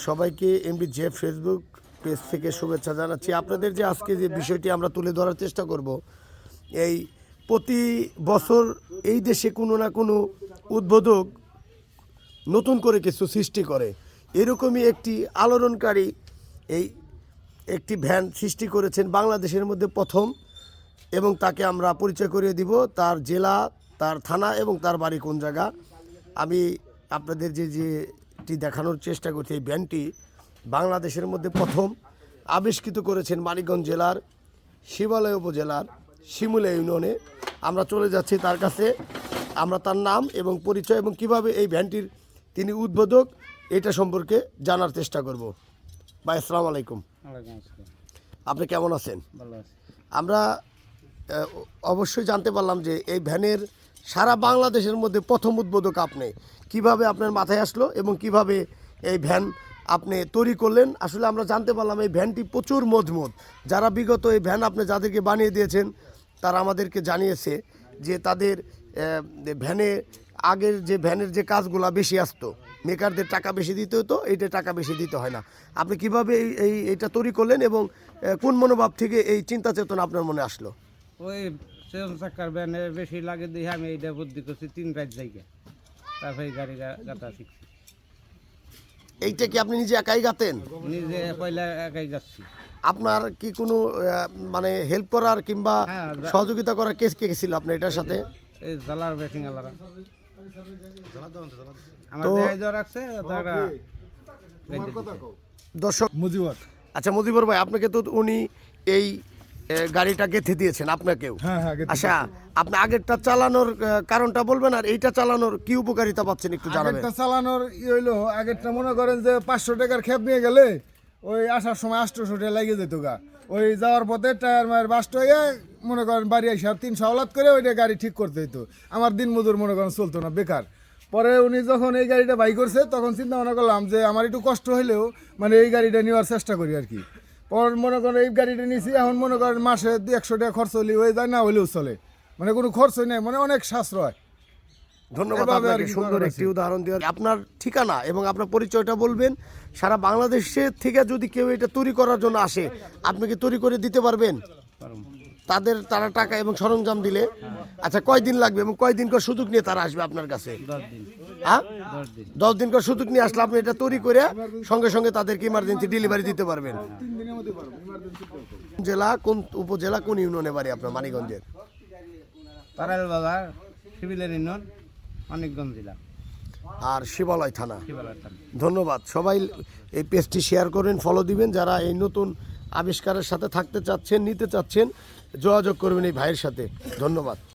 সবাইকে MD J Facebook page থেকে শুভেচ্ছা জানাচ্ছি। আপনাদের যে আজকে যে বিষয়টি আমরা তুলে ধরার চেষ্টা করব, এই প্রতি বছর এই দেশে কোনো না কোনো উদ্বোধক নতুন করে কিছু সৃষ্টি করে। এরকমই একটি আলোড়নকারী এই একটি ভ্যান সৃষ্টি করেছেন বাংলাদেশের মধ্যে প্রথম, এবং তাকে আমরা পরিচয় করিয়ে দিব, তার জেলা, তার থানা এবং তার বাড়ি কোন জায়গা। আমি আপনাদের যেটি দেখানোর চেষ্টা করছি, এই ভ্যানটি বাংলাদেশের মধ্যে প্রথম আবিষ্কৃত করেছেন মানিকগঞ্জ জেলার শিবালয় উপজেলার শিমুলিয়া ইউনিয়নে। আমরা চলে যাচ্ছি তার কাছে, আমরা তার নাম এবং পরিচয় এবং কিভাবে এই ভ্যানটির তিনি উদ্বোধক এটা সম্পর্কে জানার চেষ্টা করব। ভাই, আসসালামু আলাইকুম। আপনি কেমন আছেন? আমরা অবশ্যই জানতে পারলাম যে এই ভ্যানের সারা বাংলাদেশের মধ্যে প্রথম উদ্বোধক আপনি। কিভাবে আপনার মাথায় আসলো এবং কিভাবে এই ভ্যান আপনি তৈরি করলেন? আসলে আমরা জানতে পারলাম এই ভ্যানটি প্রচুর মজবুত। যারা বিগত এই ভ্যান আপনি যাদেরকে বানিয়ে দিয়েছেন তারা আমাদেরকে জানিয়েছে যে তাদের ভ্যানে আগের যে ভ্যানের যে কাজগুলো বেশি আসতো, মেকারদের টাকা বেশি দিতে হতো, এইটা টাকা বেশি দিতে হয় না। আপনি কিভাবে এইটা তৈরি করলেন এবং কোন মনোভাব থেকে এই চিন্তা চেতনা আপনার মনে আসলো? ওই চাকার ভ্যানে বেশি লাগে দিয়ে আমি এইটা বুদ্ধি করছি 3 রাত জায়গা, তারপরে গাড়ি গাতা শিখছি। এইটা কি আপনি নিজে একাই গাতেন? নিজে পয়লা একাই যাচ্ছি। আপনার কি কোনো মানে হেল্প করার কিংবা সহযোগিতা করার কেস কে ছিল আপনার এটার সাথে? এই জালার ব্যাটিং আলারা আমার দেয় জ্বর আছে তারা দর্শক মুজিবর। আচ্ছা মুজিবুর ভাই, আপনাকে তো উনি এই গাড়িটা গেঁথে দিয়েছেন আপনাকেও। হ্যাঁ, আচ্ছা, আপনি আগেরটা চালানোর কারণটা বলবেন, আর এইটা চালানোর কি উপকারিতা পাচ্ছেন একটু জানাবেন। আগেরটা চালানোর হইলো, আগেরটা মনে করেন যে 500 টাকার খেপ নিয়ে গেলে ওই আসার সময় 800 টাকা লেগে যেত গা। ওই যাওয়ার পথে টায়ার মায়ের বাস্ট হয়ে মনে করেন বাড়ি এসে 300 হাওলাত করে ওইটা গাড়ি ঠিক করতে হইতো। আমার দিন মজুর মনে করেন চলতো না, বেকার। পরে উনি যখন এই গাড়িটা বাই করছে তখন চিন্তা ভাবনা করলাম যে আমার একটু কষ্ট হলেও মানে এই গাড়িটা নেওয়ার চেষ্টা করি আর কি। পর মনে করেন এই গাড়িটা নিয়েছি, এখন মনে করেন মাসে 100 টাকা খরচ হলে হয়ে যায়, না হলেও চলে, মানে কোনো খরচই নেই, মানে অনেক সাশ্রয়। ধন্যবাদ আপনাকে সুন্দর একটি উদাহরণ দেওয়ার। আপনার ঠিকানা এবং আপনার পরিচয়টা বলবেন। সারা বাংলাদেশের থেকে যদি কেউ এটা তৈরি করার জন্য আসে, আপনি কি তৈরি করে দিতে পারবেন তারা টাকা এবং সরঞ্জাম দিলে? আচ্ছা, কয়দিন লাগবে এবং কয়দিন করে সুযোগ নিয়ে তারা আসবে আপনার কাছে? 10 দিন। হ্যাঁ, 10 10 দিন দিন করে সুযোগ নিয়ে আসলে আপনি এটা তৈরি করে সঙ্গে সঙ্গে তাদেরকে ইমার্জেন্সি ডেলিভারি দিতে পারবেন। জেলা কোন উপজেলা কোন ইউনিয়নে বাড়ি আপনার মানিকগঞ্জের? তারাইল বাজার, শিবিলের ইউনিয়ন, মানিকগঞ্জ জেলা আর শিবালয় থানা। শিবালয় থানা। ধন্যবাদ। সবাই এই পেজটি শেয়ার করেন, ফলো দিবেন। যারা এই নতুন আবিষ্কারের সাথে থাকতে চাচ্ছেন, নিতে চাচ্ছেন, যোগাযোগ করবেন এই ভাইয়ের সাথে। ধন্যবাদ।